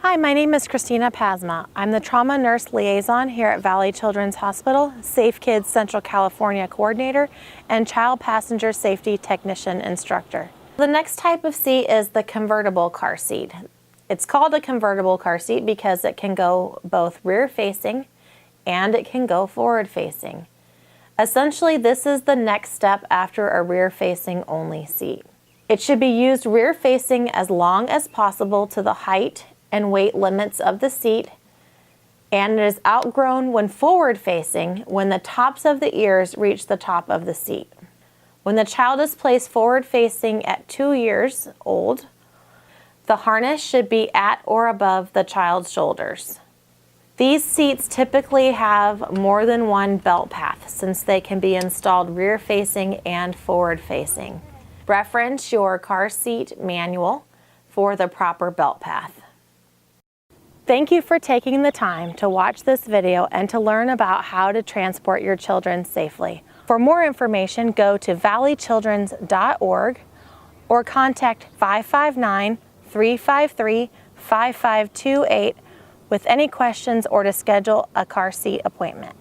Hi, my name is Kristina Pasma. I'm the Trauma Nurse Liaison here at Valley Children's Hospital, Safe Kids Central California Coordinator, and Child Passenger Safety Technician Instructor. The next type of seat is the convertible car seat. It's called a convertible car seat because it can go both rear-facing and it can go forward-facing. Essentially, this is the next step after a rear-facing only seat. It should be used rear-facing as long as possible to the height and weight limits of the seat, and it is outgrown when forward-facing when the tops of the ears reach the top of the seat. When the child is placed forward-facing at 2 years old, the harness should be at or above the child's shoulders. These seats typically have more than one belt path since they can be installed rear-facing and forward-facing. Reference your car seat manual for the proper belt path. Thank you for taking the time to watch this video and to learn about how to transport your children safely. For more information, go to valleychildrens.org or contact 559-353-5528 with any questions or to schedule a car seat appointment.